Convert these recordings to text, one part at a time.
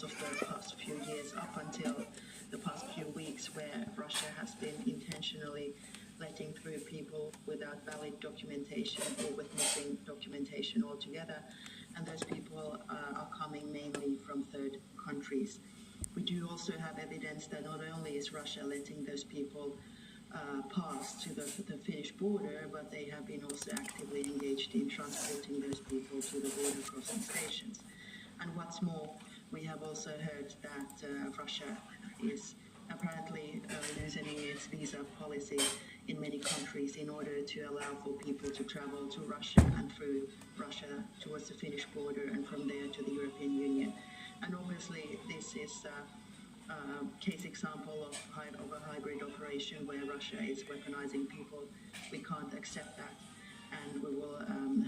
of the past few years up until the past few weeks, where Russia has been intentionally letting through people without valid documentation or with missing documentation altogether, and those people are coming mainly from third countries. We do also have evidence that not only is Russia letting those people pass to the Finnish border, but they have been also actively engaged in transporting those people to the border crossing stations. And what's more, we have also heard that Russia is apparently loosening its visa policy in many countries in order to allow for people to travel to Russia and through Russia towards the Finnish border and from there to the European Union. And obviously this is a case example of a hybrid operation where Russia is weaponizing people. We can't accept that, and we will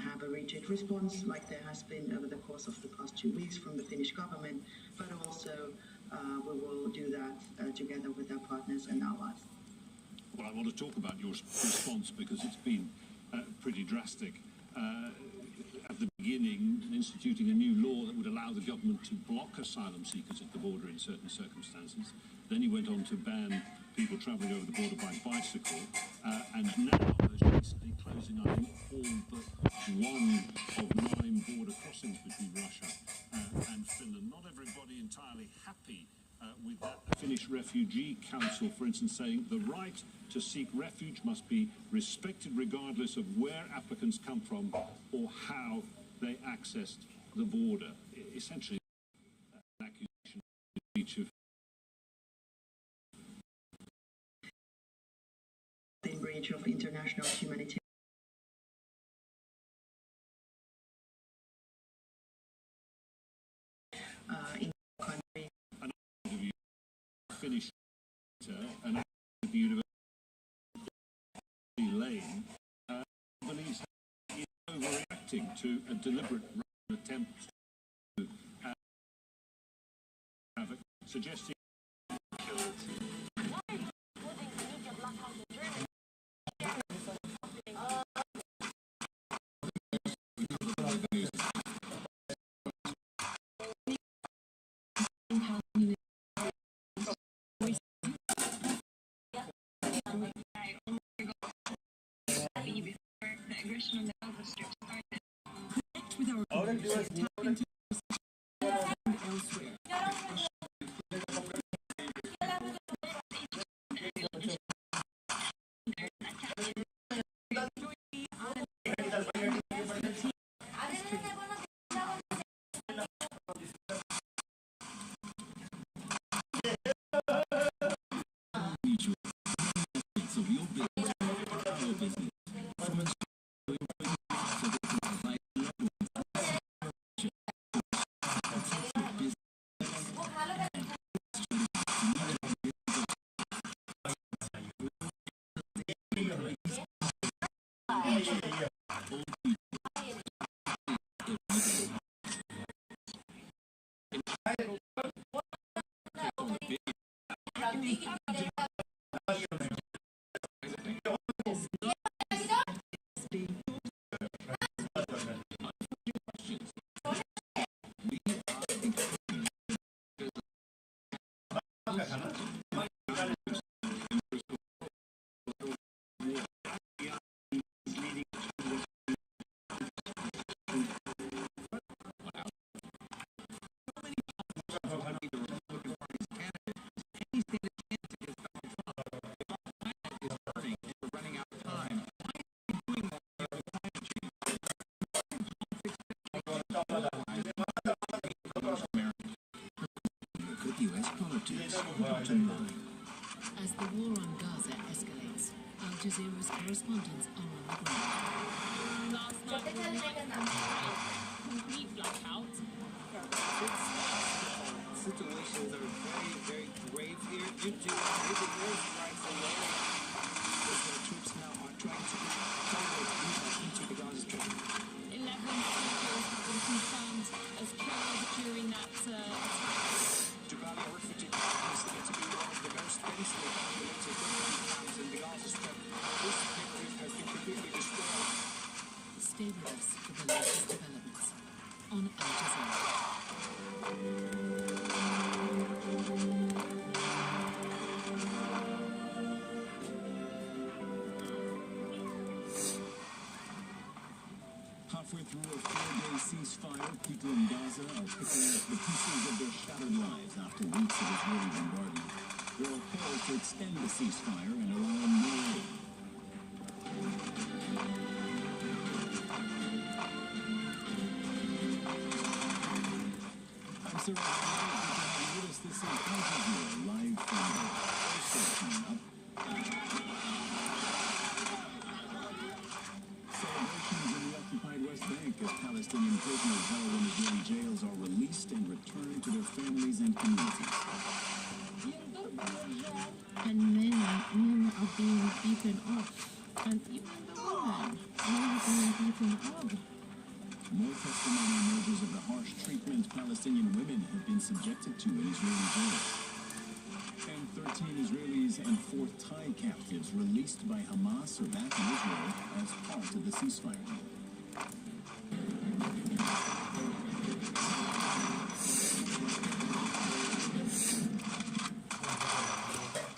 have a rigid response like there has been over the course of the past 2 weeks from the Finnish government, but also we will do that together with our partners and allies. Well, I want to talk about your response because it's been pretty drastic. At the beginning, instituting a new law that would allow the government to block asylum seekers at the border in certain circumstances. Then he went on to ban people travelling over the border by bicycle. And now, most recently, closing, I think, all but one of 9 border crossings between Russia and Finland. Not everybody entirely happy with that. The Finnish Refugee Council, for instance, saying the right to seek refuge must be respected regardless of where applicants come from or how they accessed the border. Essentially, an accusation of breach of international humanitarian. In the country. Finnish and at the University Lane believes he is overreacting to a deliberate attempt to suggesting US politics bottom line. As the war on Gaza escalates, Al Jazeera's correspondents are on the ground. Last night, complete blackout. Situations are very, very grave here due to maybe more strikes and more. The troops now are trying to forward into the Gaza Strip. 11 soldiers have been confirmed as killed during that attack. Jagali refugee camp is said to be one of the most densely populated refugee camps in the Gaza Strip. This victory has been completely destroyed. Stay with us for the latest developments on Al Jazeera. Gaza are picking up the pieces of their shattered lives after weeks of Israeli bombardment. There are calls to extend the ceasefire and allow more aid. I'm Sir Romat with us this is Al Jazeera live from the also coming up. Celebrations in the occupied West Bank as Palestinian prisoners held in Israeli jails are released and returned to their families and communities. And men are being beaten off. And even the women are being beaten up. More testimony emerges of the harsh treatment Palestinian women have been subjected to in Israeli jails. And 13 Israelis and 4 Thai captives released by Hamas are back in Israel as part of the ceasefire deal.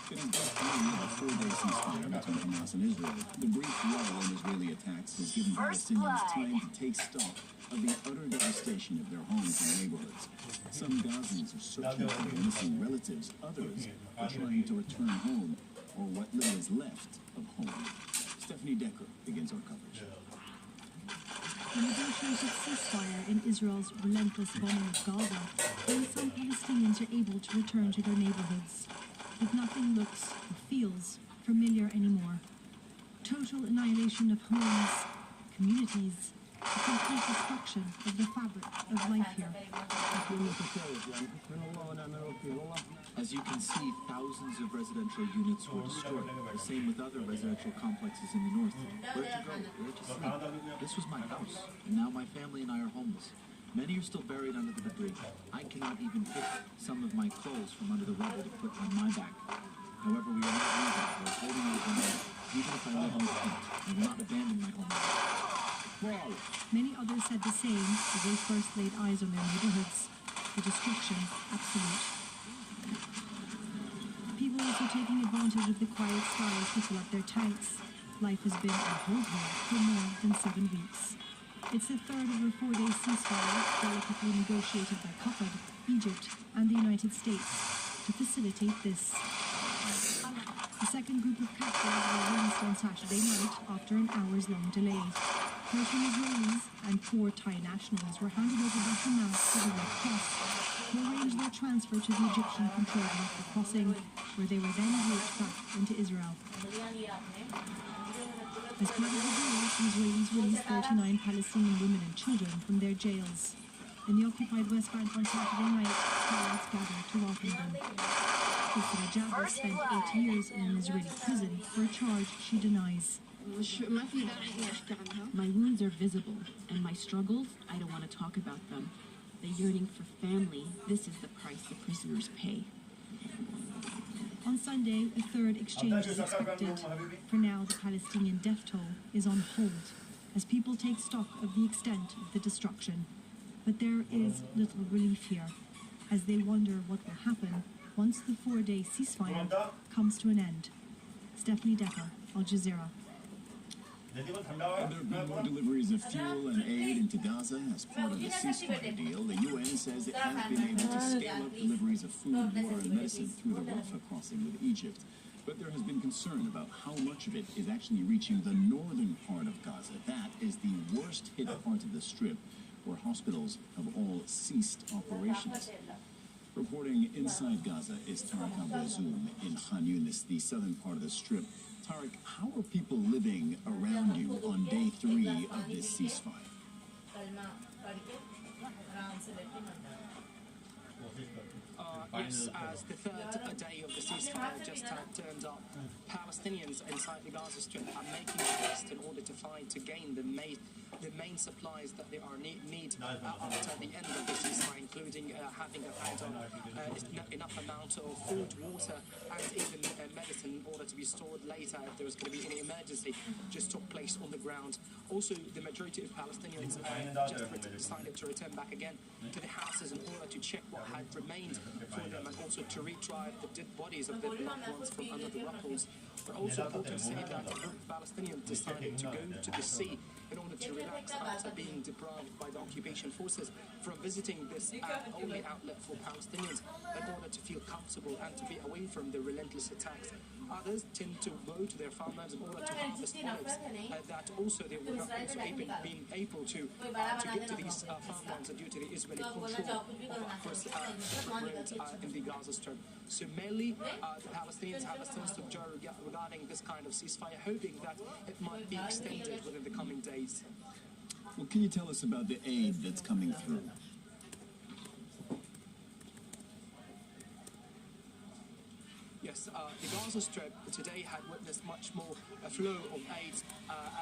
It has been a 4-day ceasefire between Hamas and Israel. The brief lull in Israeli attacks has given Palestinians time to take stock of the utter devastation of their homes and neighborhoods. Some Gazans are searching for their missing relatives. Others are trying to return home, or what little is left of home. Stephanie Decker begins our coverage. The negotiated ceasefire in Israel's relentless bombing of Gaza means some Palestinians are able to return to their neighborhoods. But nothing looks or feels familiar anymore. Total annihilation of homes, communities, the complete destruction of the fabric of life here. As you can see, thousands of residential units were destroyed. The same with other residential complexes in the north. Where'd you go? Where'd you sleep? This was my house, and now my family and I are homeless. Many are still buried under the debris. I cannot even pick some of my clothes from under the rubble to put on my back. However, we are not leaving. We're holding our ground. Even if I live on the tent, I will not abandon my home. Wow. Many others said the same as they first laid eyes on their neighborhoods. The destruction absolute. People also taking advantage of the quiet skies to fill up their tanks. Life has been on hold here for more than 7 weeks. It's the third of a 4-day ceasefire delicately negotiated by Qatar, Egypt, and the United States to facilitate this. The second group of captives were released on Saturday night after an hours-long delay. 13 Israelis and 4 Thai nationals were handed over by Hamas to the Red Cross to arrange their transfer to the Egyptian-controlled Rafah crossing, where they were then roped back into Israel. As part of the deal, Israelis released 39 Palestinian women and children from their jails. In the occupied West Bank on Saturday night, parents gathered to welcome them. Isra Jabber spent 8 years in an Israeli prison for a charge she denies. My wounds are visible, and my struggles, I don't want to talk about them. The yearning for family, this is the price the prisoners pay. On Sunday, a third exchange is expected. For now, the Palestinian death toll is on hold as people take stock of the extent of the destruction. But there is little relief here, as they wonder what will happen once the 4-day ceasefire comes to an end. Stephanie Decker, Al Jazeera. There have been more deliveries of fuel and aid into Gaza as part of the ceasefire deal. The UN says it has been able to scale up deliveries of food, water, and medicine through the Rafah crossing with Egypt. But there has been concern about how much of it is actually reaching the northern part of Gaza. That is the worst hit part of the strip, where hospitals have all ceased operations. Reporting inside Gaza is Tariq Al-Bazoum in Khan Yunis, the southern part of the strip. Tariq, how are people living around you on day 3 of this ceasefire? Yes, as the third day of the ceasefire just turned up, Palestinians inside the Gaza Strip are making a quest in order to gain the main supplies that they are need after the end of the ceasefire, including having enough amount of food, water, and even medicine in order to be stored later if there was going to be any emergency just took place on the ground. Also, the majority of Palestinians just decided to return back again to the houses in order to check what had remained for them and also to retrieve the dead bodies of their loved ones from under the ruckles. But also important to say that a group of Palestinians decided to go to the sea in order to relax after being deprived by the occupation forces from visiting this only outlet for Palestinians in order to feel comfortable and to be away from the relentless attacks. Others tend to go to their farmlands in order to harvest olives that also they were not also being able to get to these farmlands due to the Israeli control of roads in the Gaza Strip. So mainly the Palestinians have a sense of joy regarding this kind of ceasefire, hoping that it might be extended within the coming days. Well, can you tell us about the aid that's coming through? Yes, the Gaza Strip today had witnessed much more a flow of aid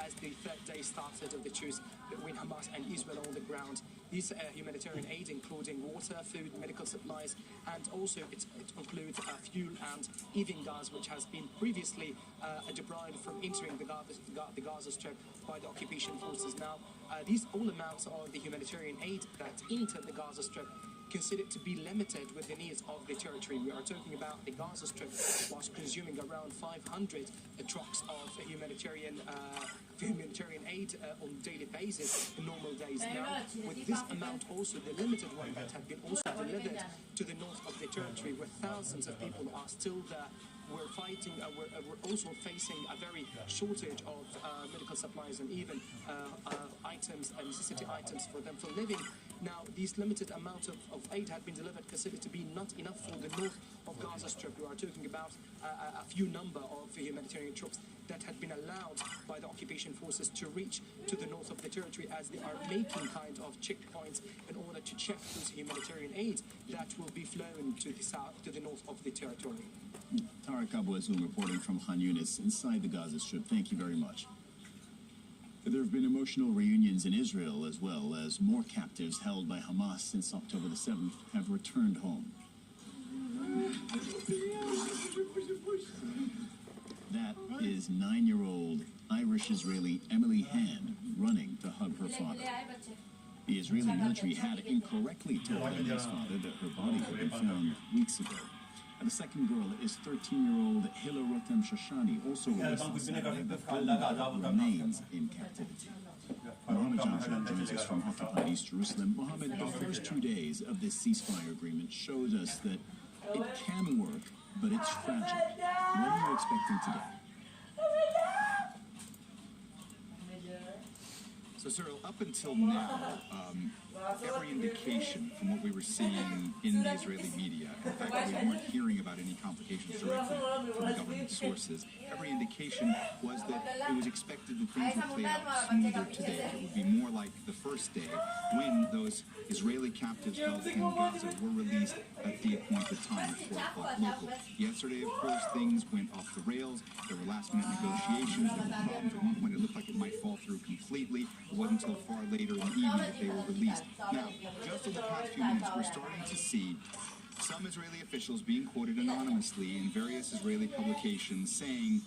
as the third day started of the truce between Hamas and Israel on the ground. These humanitarian aid including water, food, medical supplies, and also it includes fuel and even gas, which has been previously deprived from entering the Gaza Strip by the occupation forces. Now, these all amounts are the humanitarian aid that entered the Gaza Strip, considered to be limited with the needs of the territory. We are talking about the Gaza Strip was consuming around 500 trucks of humanitarian aid on a daily basis in normal days. Now, with this amount also, the limited one that had been also delivered to the north of the territory, where thousands of people are still there, we're fighting, we're also facing a very shortage of medical supplies and even items, necessity items for them for living. Now, these limited amount of aid had been delivered, considered to be not enough for the north of Gaza Strip. We are talking about a few number of humanitarian troops that had been allowed by the occupation forces to reach to the north of the territory, as they are making kind of checkpoints in order to check those humanitarian aid that will be flown to the south, to the north of the territory. Tariq Abu-Azzoum reporting from Khan Yunis inside the Gaza Strip. Thank you very much. There have been emotional reunions in Israel, as well as more captives held by Hamas since October the 7th have returned home. That is 9-year-old Irish-Israeli Emily Hand running to hug her father. The Israeli military had incorrectly told Emily's father that her body had been found weeks ago. And the second girl is 13-year-old Hila Rotem Shoshani, also released on Saturday, but remains in captivity. Mohammed Johnson joins us from occupied East Jerusalem. Mohammed, the first 2 days of this ceasefire agreement showed us that it can work, but it's fragile. What are you expecting today? So, Cyril, up until now, every indication from what we were seeing in the Israeli media, in fact, we weren't hearing about any complications directly from government sources, every indication was that it was expected that things would play out smoother today. It would be more like the first day when those Israeli captives held in Gaza were released at the appointed time at 4 o'clock local. Yesterday, of course, things went off the rails. There were last-minute negotiations. There were problems. At one point, it looked like it might fall through completely. It wasn't until far later in the evening that they were released. Now, just in the past few minutes, we're starting to see some Israeli officials being quoted anonymously in various Israeli publications saying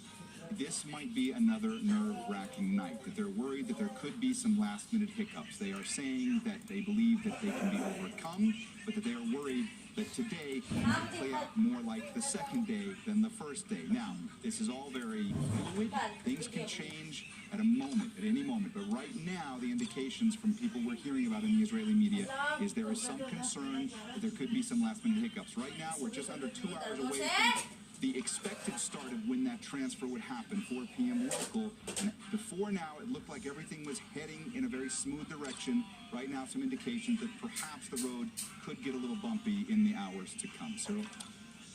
this might be another nerve-wracking night, that they're worried that there could be some last-minute hiccups. They are saying that they believe that they can be overcome, but that they are worried that today might play out more like the second day than the first day. Now, this is all very fluid. Things can change at a moment, at any moment. But right now, the indications from people we're hearing about in the Israeli media is there is some concern that there could be some last-minute hiccups. Right now, we're just under 2 hours away from the expected start of when that transfer would happen, 4 p.m. local. And before now, it looked like everything was heading in a very smooth direction. Right now, some indications that perhaps the road could get a little bumpy in the hours to come. Cyril?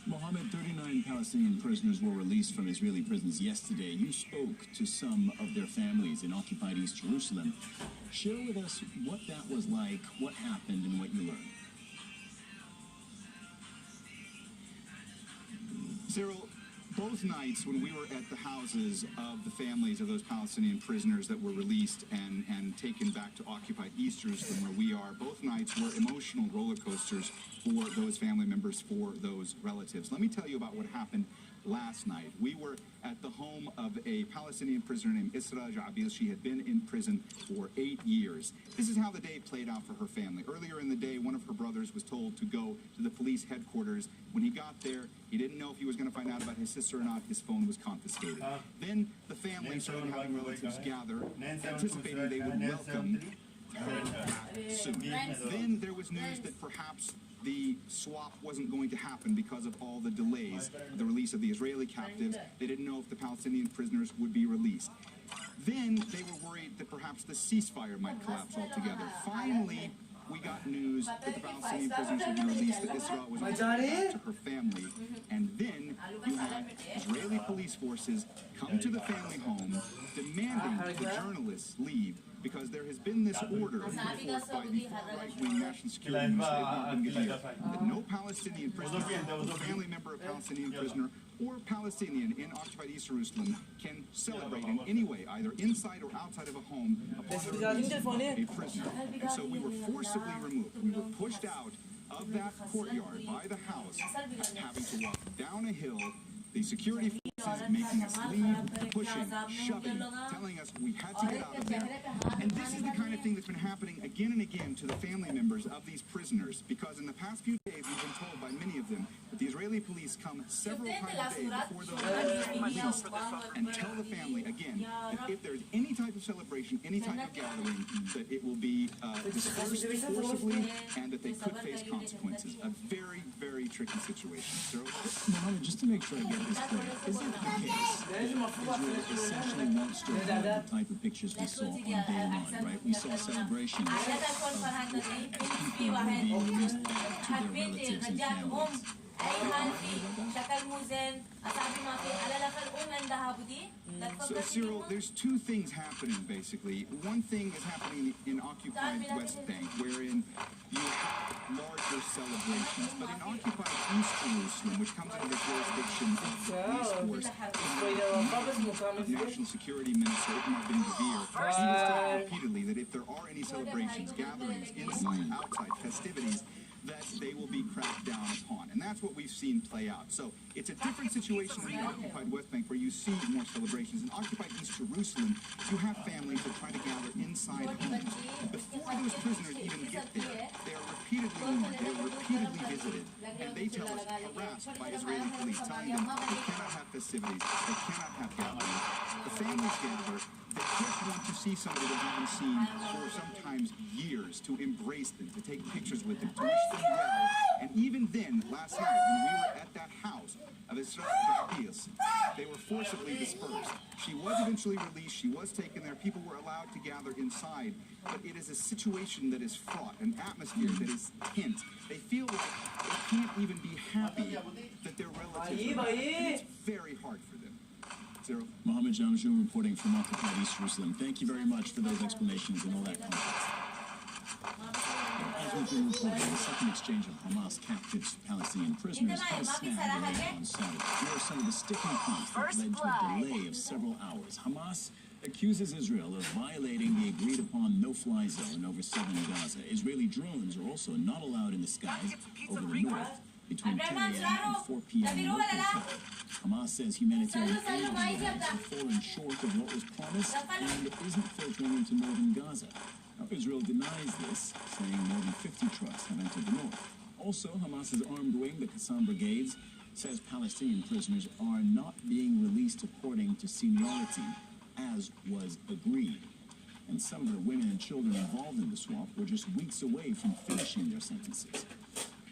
Mohammed, 39 Palestinian prisoners were released from Israeli prisons yesterday. You spoke to some of their families in occupied East Jerusalem. Share with us what that was like, what happened, and what you learned. Cyril, both nights when we were at the houses of the families of those Palestinian prisoners that were released and taken back to occupied East Jerusalem, where we are, both nights were emotional roller coasters for those family members, for those relatives. Let me tell you about what happened last night. We were at the home of a Palestinian prisoner named Isra Jabil. She had been in prison for 8 years. This is how the day played out for her family. Earlier in the day, one of her brothers was told to go to the police headquarters. When he got there, he didn't know if he was going to find out about his sister or not. His phone was confiscated. Then the family started having relatives gather, anticipating they would welcome her soon. Then there was news that perhaps the swap wasn't going to happen because of all the delays of the release of the Israeli captives. They didn't know if the Palestinian prisoners would be released. Then they were worried that perhaps the ceasefire might collapse altogether. Finally, we got news that the Palestinian prisoners would be released, that Israel was going to go back to her family. And then you had Israeli police forces come to the family home demanding that the journalists leave, because there has been this order put forth by the far-right-wing national security minister that no Palestinian prisoner, or family member of Palestinian prisoner, or Palestinian in occupied East Jerusalem can celebrate in any way, either inside or outside of a home, upon the release of a prisoner. And so we were forcibly removed. We were pushed out of that courtyard by the house, having to walk down a hill. The security forces making us leave, pushing, shoving, telling us we had to get out of there. And this is the kind of thing that's been happening again and again to the family members of these prisoners, because in the past few days we've been told by many of them that the Israeli police come several times a day before those released and tell the family again that if there's any type of celebration, any type of gathering, that it will be dispersed forcibly and that they could face consequences. A very, very tricky situation. So, Mohammed, just to make sure I get this clear, is it the case that Israel essentially wants to avoid the type of pictures we saw on day one, right? We saw celebrations as people were being released back to their relatives and families. So, Cyril, there's two things happening, basically. One thing is happening in occupied West Bank, wherein you have larger celebrations. But in occupied East Jerusalem, which comes under the jurisdiction of the police force, National Security Minister Itamar Ben-Gvir, he has said repeatedly that if there are any celebrations, gatherings, inside, outside, festivities, that they will be cracked down upon. And that's what we've seen play out. So it's a different situation in the occupied West Bank, where you see more celebrations. In occupied East Jerusalem, you have families that try to gather inside homes. Before those prisoners even get there, they are repeatedly warned, they are repeatedly visited, and they tell us, harassed by Israeli police, telling them they cannot have festivities, they cannot have gatherings. The families gather. They just want to see somebody they haven't seen for sometimes years, to embrace them, to take pictures with them, to wish them well. And even then, last night, when we were at that house of Isra Jabil, they were forcibly dispersed. She was eventually released. She was taken there. People were allowed to gather inside. But it is a situation that is fraught, an atmosphere that is tense. They feel like they can't even be happy that their relatives are back. And it's very hard for them. Zero. Mohammed Jamjoon reporting from occupied East Jerusalem. Thank you very much for those explanations and all that context. As we've been reporting, the second exchange of Hamas captives to Palestinian prisoners has snagged delay on Saturday. Here are some of the sticking points that led to a delay of several hours. Hamas accuses Israel of violating the agreed-upon no-fly zone over southern Gaza. Israeli drones are also not allowed in the skies over the north between 10 a.m. and 4 p.m. local time. Hamas says humanitarian aid has fallen short of what was promised and isn't filtering into northern Gaza. Now, Israel denies this, saying more than 50 trucks have entered the north. Also, Hamas's armed wing, the Qassam Brigades, says Palestinian prisoners are not being released according to seniority, as was agreed. And some of the women and children involved in the swap were just weeks away from finishing their sentences.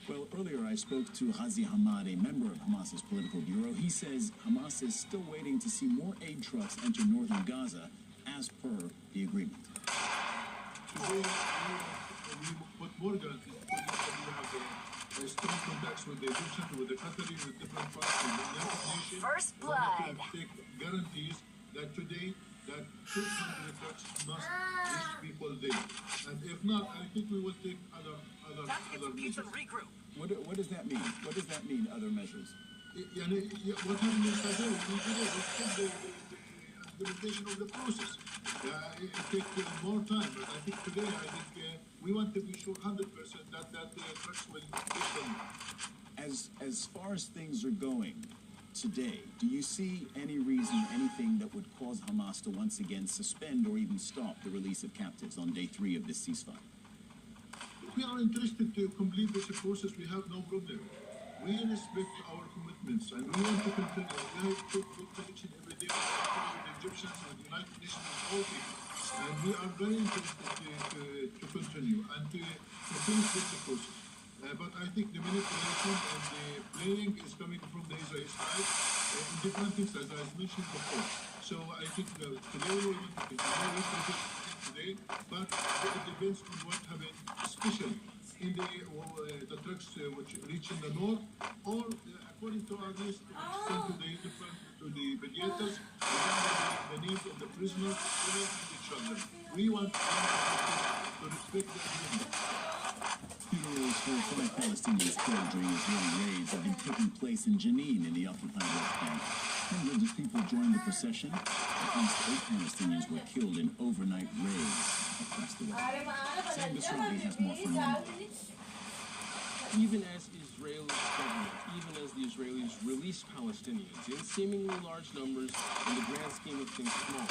Well, earlier I spoke to Ghazi Hamad, a member of Hamas's political bureau. He says Hamas is still waiting to see more aid trucks enter northern Gaza, as per the agreement. Today, we put more guarantees. We have strong contacts with the Egyptians, with the Qataris, with different parts of the United Nations. First blood. We take guarantees that today that 200 trucks must reach people there. And if not, I think we will take other measures. What does that mean? What does that mean, other measures? What happened yesterday, we took the implementation of the process. It takes more time, but I think today, we want to be sure 100% that trucks will get them. As far as things are going, today, do you see any reason, anything that would cause Hamas to once again suspend or even stop the release of captives on day 3 of this ceasefire? We are interested to complete this process. We have no problem. We respect our commitments and we want to continue. We have good connection every day with the Egyptians, with the United Nations, with all people. And we are very interested to continue and to finish this process. But I think the manipulation and the playing is coming from the Israeli side in different things, as I mentioned before. So I think today we want to continue today, but it depends on what happens, especially in the trucks which reach in the north, or according to our list, sent to the mediators, the needs of the prisoners, women and the children. We want to respect the agreement. Funerals for 5 Palestinians killed during Israeli raids have been taking place in Jenin in the occupied West Bank. Hundreds of people joined the procession. At least 8 Palestinians were killed in overnight raids across the West Bank. Sam Bisraeli has more from him. Even as the Israelis release Palestinians in seemingly large numbers, in the grand scheme of things small,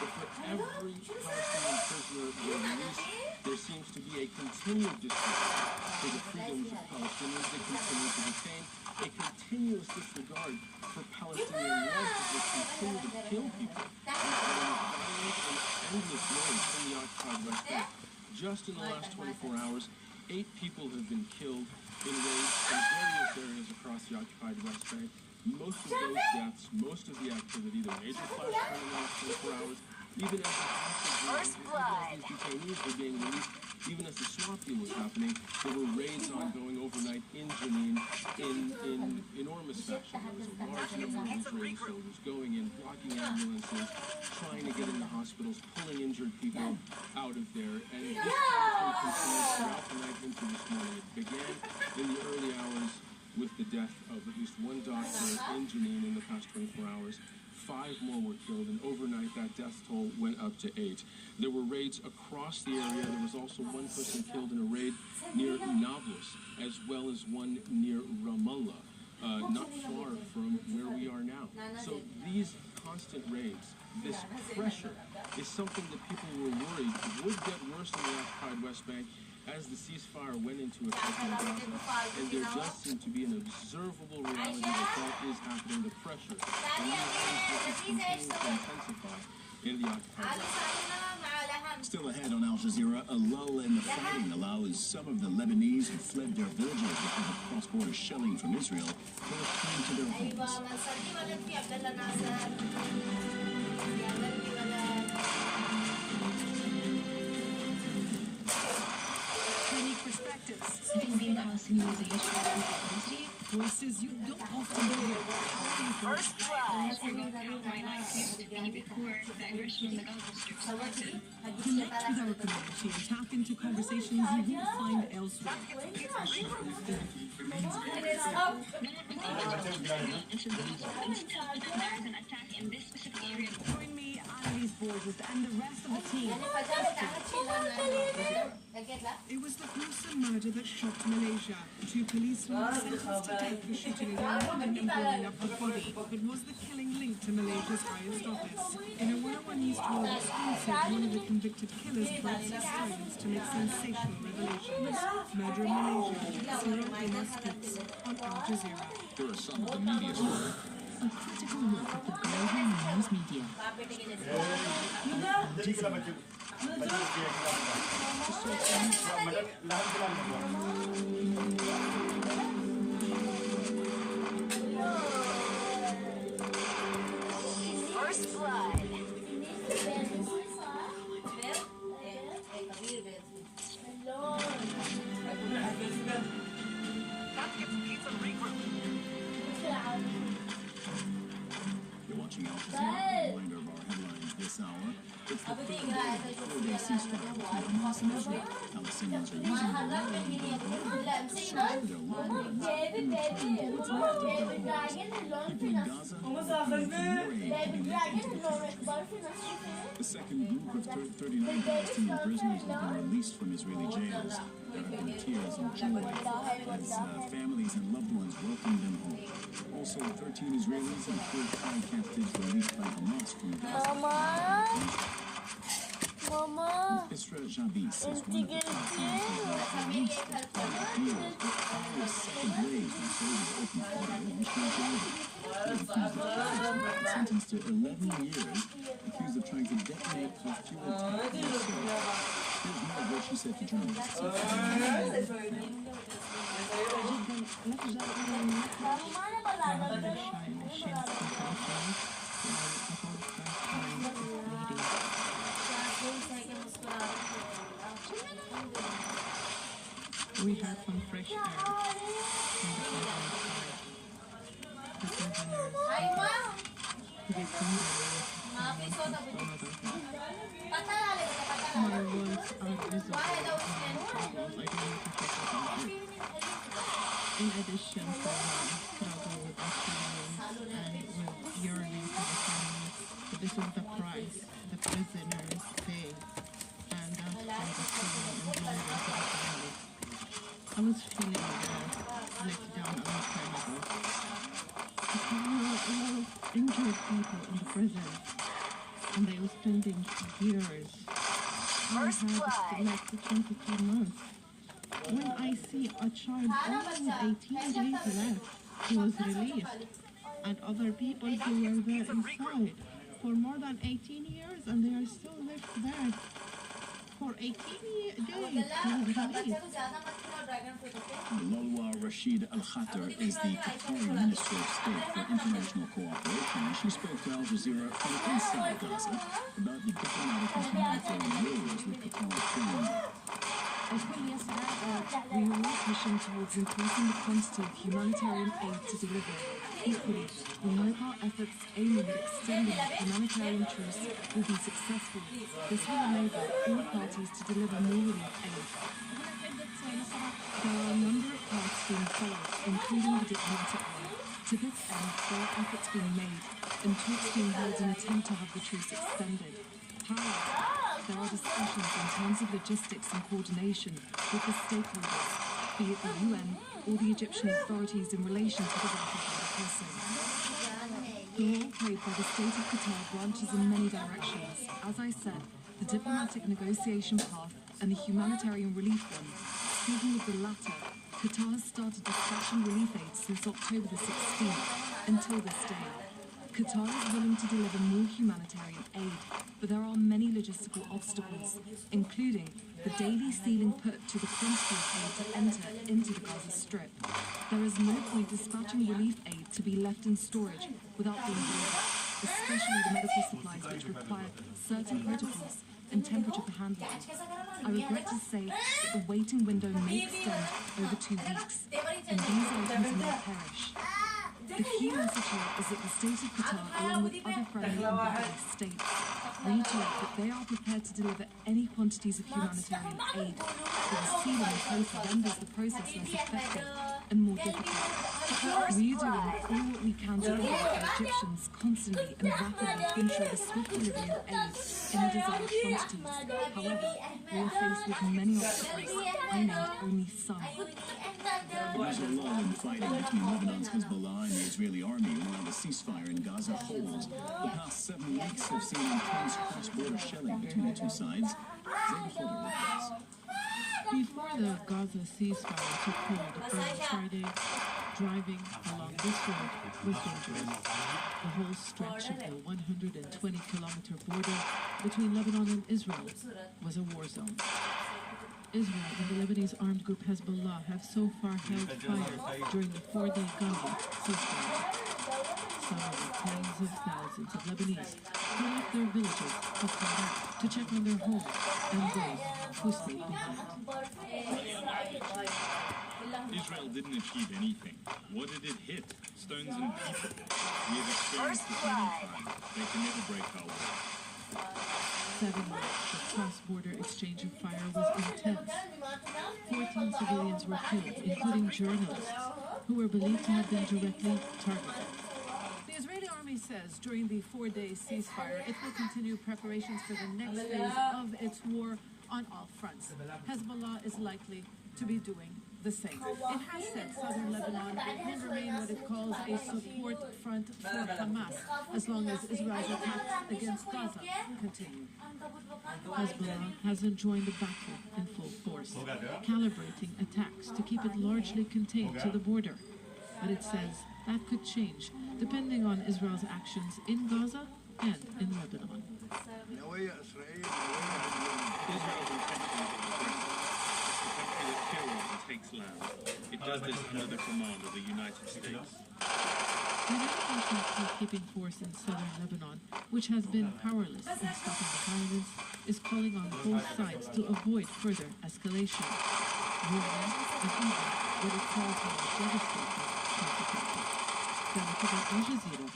but for every Palestinian prisoner they release, there seems to be a continued disregard for the freedoms of Palestinians that continue to detain, a continuous disregard for Palestinian lives that continue to kill people in violent and endless ways in the occupied West Bank. Just in the last 24 hours, 8 people have been killed in raids in various areas across the occupied West Bank. Most of those deaths, most of the activity, the major flashpoint in the last 24 hours, even as these detainees were being released, even as the swap deal was happening, there were raids ongoing overnight in Jenin in enormous fashion. There was a large number of Israeli soldiers going in, blocking ambulances, trying to get into hospitals, pulling injured people out of there. And this continued throughout the night into this morning. It began in the early hours with the death of at least 1 doctor in Jenin in the past 24 hours. 5 more were killed, and overnight that death toll went up to 8. There were raids across the area. There was also 1 person killed in a raid near Nablus, as well as one near Ramallah, not far from where we are now. So these constant raids, this pressure, is something that people were worried would get worse in the occupied West Bank as the ceasefire went into effect in Gaza, and there does seem to be an observable reality that that is happening, the pressure, and these things continue to intensify in the occupied West. Still ahead on Al Jazeera, a lull in the fighting allows some of the Lebanese who fled their villages because of cross-border shelling from Israel to return to their homes. Speaking Palestinians are used to voices you don't often hear. First blood. Connect with our community and tap into conversations you won't find elsewhere. Join me, Annalise Borges, and the rest of the team. It was the gruesome murder that shocked Malaysia. 2 policemen were sentenced to death for shooting a young woman and blowing up her body. But was the killing linked to Malaysia's highest office? In a 101 East World exclusive, one of the convicted killers breaks his silence to make sensational revelations. Murder in Malaysia, Cyril Umar speaks on Al Jazeera. Here are some of the media stories. A critical look at the global news media. First blood. You're watching Al Jazeera. A reminder of our headlines this hour. It's the 4-day ceasefire between Hamas and Israel. Palestinians are using their land to search for their loved ones and return to what's left of their homes. People in Gaza are looking for more aid to be let into the country. The second group of 39 Palestinian prisoners has been released from Israeli jails. There have been tears and joy as families and loved ones welcome them home. Also, Also, 13 Israelis and 4 Thai captives released by Hamas from Gaza. Mama. Isra Jabi says one of the Palestinians was released as part of the deal. Fire set ablaze when soldiers opened fire and she was jailed. They accused of terrorism and sentenced to 11 years, accused of trying to detonate her fuel tank in the Here's more of what she said to journalists. We had some fresh air from the my words are visible. In addition to my struggle with Palestinians and with yearning for the families, this is the price the prisoners pay, and that's for the feeling and longing for the families. I was feeling let down a long time ago. There were a lot of injured people in the prison, and they were spending years. I had like 22 months. When I see a child only with 18 days left, he was released, and other people who were there inside for more than 18 years, and they are still left there. For 18 days, he was released. Lalwa Rashid Al-Khater is the Qatari Minister of State for International Cooperation, and she spoke to Al Jazeera from inside Gaza about the diplomatic and humanitarian roles that Qatar is playing. We are all pushing towards increasing the quantity of humanitarian aid to deliver. Equally, we hope our efforts aiming at extending humanitarian truce will be successful. This will enable all parties to deliver more relief aid. There are a number of paths being followed, including the diplomatic one. To this end, there are efforts being made and talks being held in an attempt to have the truce extended. However, there are discussions in terms of logistics and coordination with the stakeholders, be it the UN or the Egyptian authorities in relation to the Rafah border crossing. The role played by the state of Qatar branches in many directions. As I said, the diplomatic negotiation path and the humanitarian relief one. Speaking of the latter, Qatar has started dispatching relief aid since October the 16th until this day. Qatar is willing to deliver more humanitarian aid, but there are many logistical obstacles, including the daily ceiling put to the quantity of aid to enter into the Gaza Strip. There is no point dispatching relief aid to be left in storage without being delivered, especially the medical supplies which require certain protocols and temperature for handling. I regret to say that the waiting window may extend over 2 weeks, and these items may perish. The key message here is that the state of Qatar, along with other friendly and neighbouring states, reiterate that they are prepared to deliver any quantities of humanitarian aid, but the ceiling imposed renders the process less effective and more difficult. We are doing all what we can to provide the Egyptians constantly and rapidly to ensure the swift delivery of aid in the desired quantities. However, we are faced with many obstacles. I named only some. There's a lull in fighting between Lebanon's Hezbollah and the Israeli army while the ceasefire in Gaza holds. The past 7 weeks have seen intense cross-border shelling between the two sides. Zaid reports. Before the Gaza ceasefire took hold on Friday, driving along this road was dangerous. The whole stretch of the 120-kilometer border between Lebanon and Israel was a war zone. Israel and the Lebanese armed group Hezbollah have so far held fire during the 4-day Gaza ceasefire. Some of the tens of thousands of Lebanese who left their villages have come back to check on their homes and those who stayed behind. Israel didn't achieve anything. What did it hit? Stones and people. We have experienced this many times. They can never break our wall. 7 weeks of cross-border exchange of fire was intense. 14 civilians were killed, including journalists, who were believed to have been directly targeted. The Israeli army says during the 4-day ceasefire, it will continue preparations for the next phase of its war on all fronts. Hezbollah is likely to be doing the same. It has said southern Lebanon will remain what it calls a support front for Hamas as long as Israel's attacks against Gaza continue. Hezbollah hasn't joined the battle in full force, calibrating attacks to keep it largely contained to the border. But it says that could change depending on Israel's actions in Gaza and in Lebanon. Israel's takes land. It does this under the command of the United States. The United peacekeeping force in southern Lebanon, which has been powerless in stopping the violence, is calling on both sides to avoid further escalation, warning of even what it calls more devastating consequences. Al Jazeera,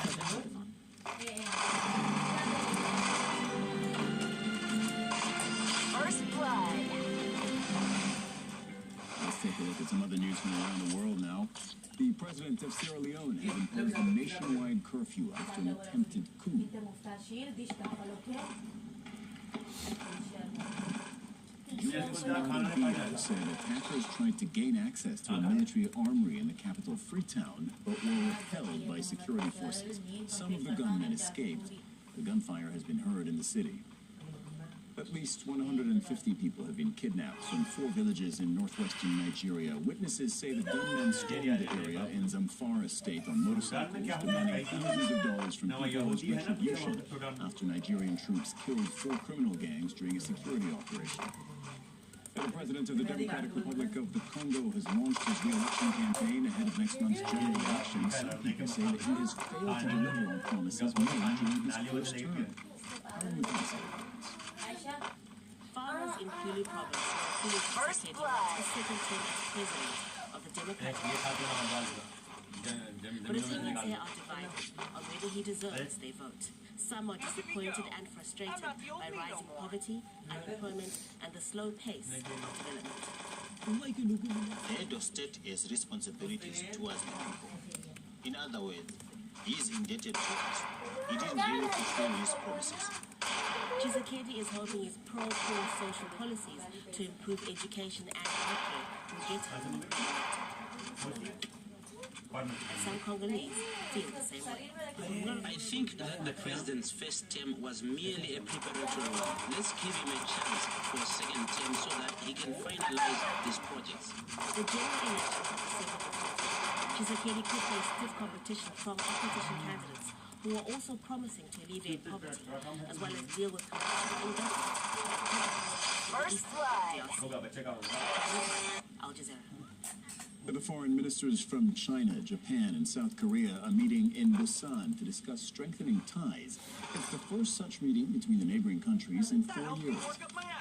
southern Lebanon. First blood. Let's take a look at some other news from around the world now. The president of Sierra Leone has imposed a nationwide curfew after an attempted coup. U.S. Media said attackers tried to gain access to a military armory in the capital Freetown, but were held by security forces. Some of the gunmen escaped. The gunfire has been heard in the city. At least 150 people have been kidnapped from 4 villages in northwestern Nigeria. Witnesses say the gunmen stormed the area in Zamfara state on motorcycles, demanding thousands of dollars from people as retribution after Nigerian troops killed 4 criminal gangs during a security operation. The president of the Democratic Republic of the Congo has launched his re-election campaign ahead of next month's general election. Some people say that he has failed to deliver on promises made during his first term. How would you say about this? Farmers in Kulu province were appealing to the second term as president of the Democratic Republic. But opinions there are divided on whether he deserves their vote. Some are disappointed and frustrated by rising poverty, unemployment, and the slow pace of development. The head of state has responsibilities towards the people. In other words, he is indebted to us. He didn't really fulfill his promises. Tshisekedi is hoping his pro-poor social policies to improve education and healthcare will get him elected. And some Congolese feel the same way. I think that the president's first term was merely a preparatory one. Let's give him a chance for a second term so that he can finalize these projects. The general election of the 7th of February, Tshisekedi could face stiff competition from opposition candidates who are also promising to alleviate poverty as well as deal with corruption and government. First blood. Al Jazeera. The foreign ministers from China, Japan, and South Korea are meeting in Busan to discuss strengthening ties. It's the first such meeting between the neighboring countries in 4 years.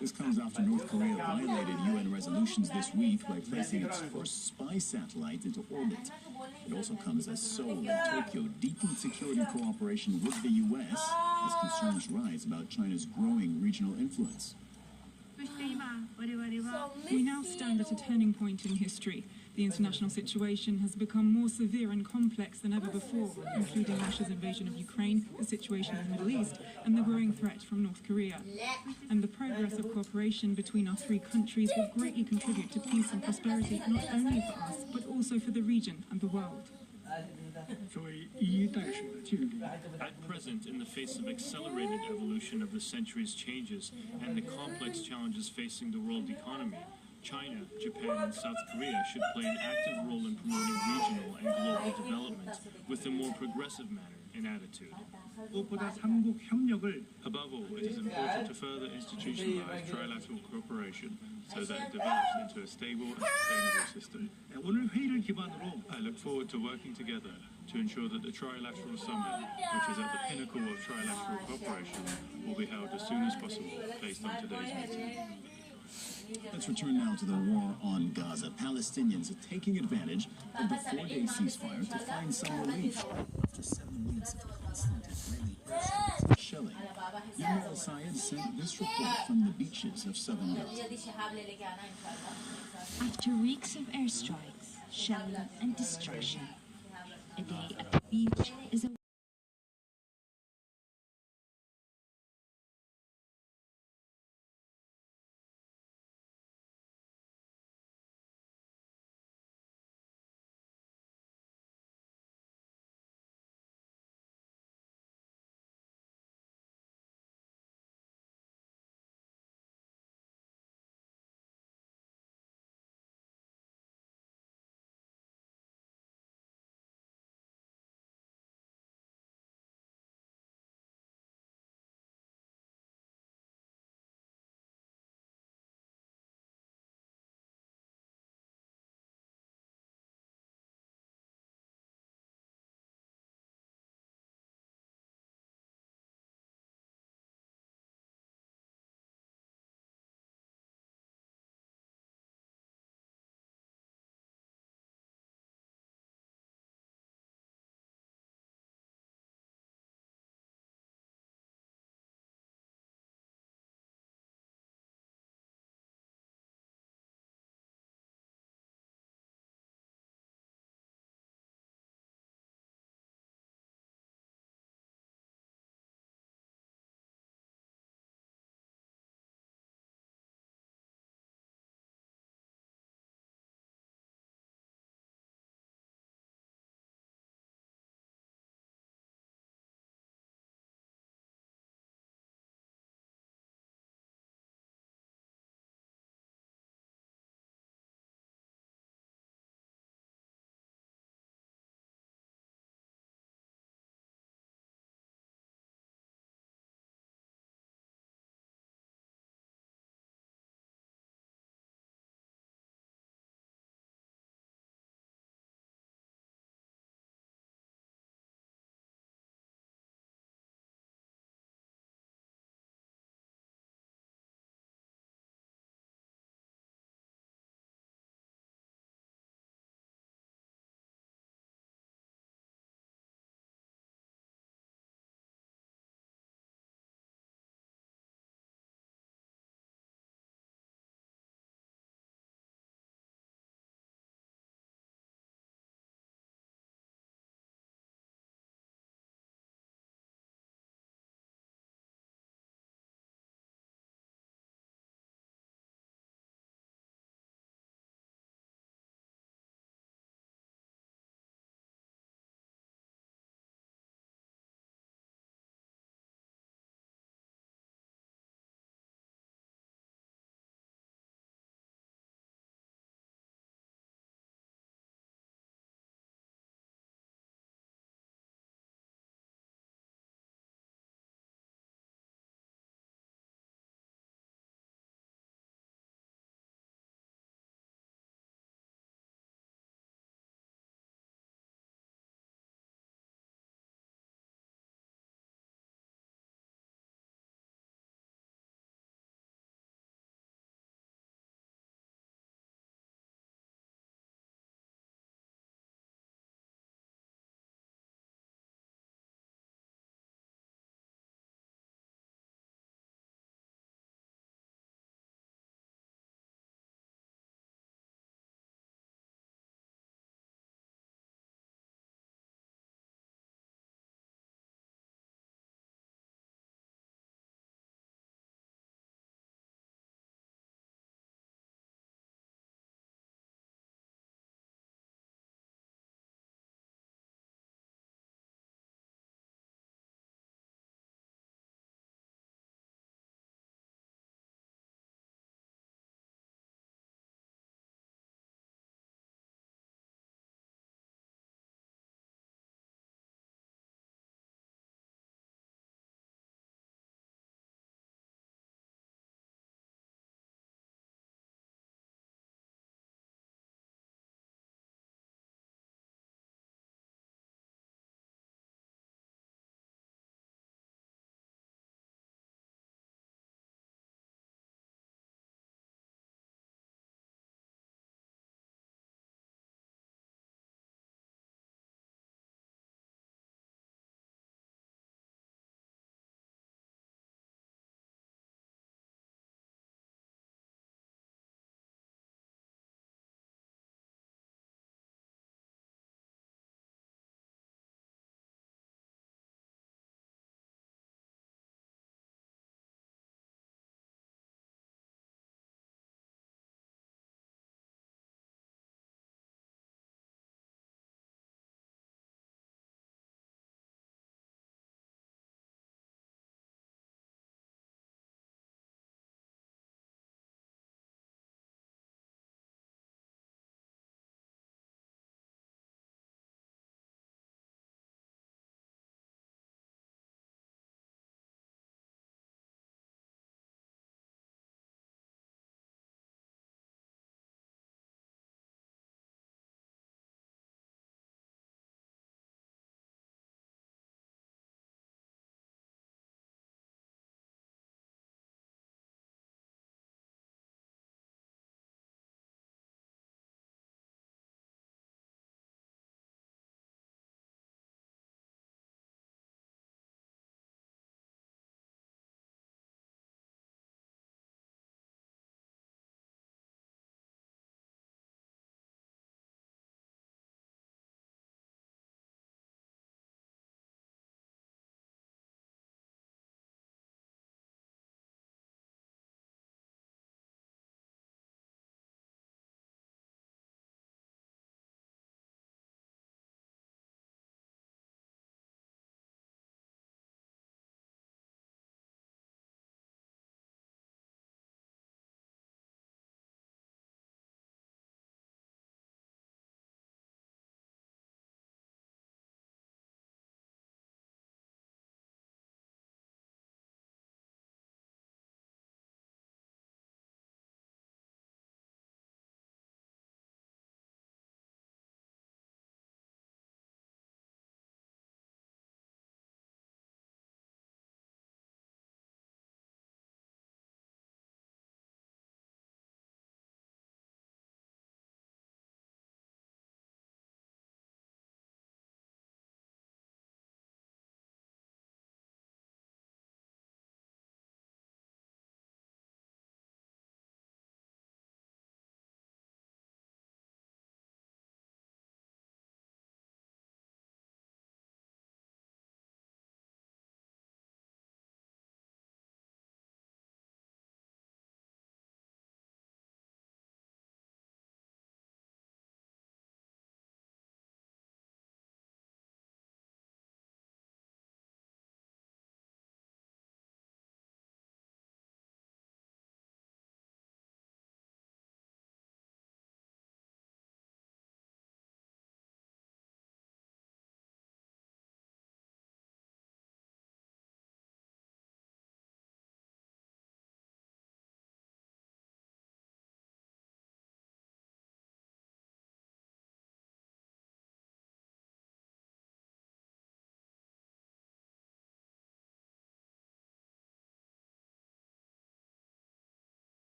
This comes after North Korea violated UN resolutions this week by placing its first spy satellite into orbit. It also comes as Seoul and Tokyo deepen security cooperation with the U.S. as concerns rise about China's growing regional influence. We now stand at a turning point in history. The international situation has become more severe and complex than ever before, including Russia's invasion of Ukraine, the situation in the Middle East, and the growing threat from North Korea. And the progress of cooperation between our 3 countries will greatly contribute to peace and prosperity, not only for us, but also for the region and the world. At present, in the face of accelerated evolution of the century's changes and the complex challenges facing the world economy, China, Japan, and South Korea should play an active role in promoting regional and global development with a more progressive manner and attitude. Above all, it is important to further institutionalize trilateral cooperation so that it develops into a stable and sustainable system. I look forward to working together to ensure that the Trilateral Summit, which is at the pinnacle of trilateral cooperation, will be held as soon as possible based on today's meeting. Let's return now to the war on Gaza. Palestinians are taking advantage of the 4-day ceasefire to find some relief. After 7 weeks of constant Israeli airstrikes and shelling, Yamil Al-Sayed sent this report from the beaches of southern Gaza. After weeks of airstrikes, shelling and destruction, a day at the beach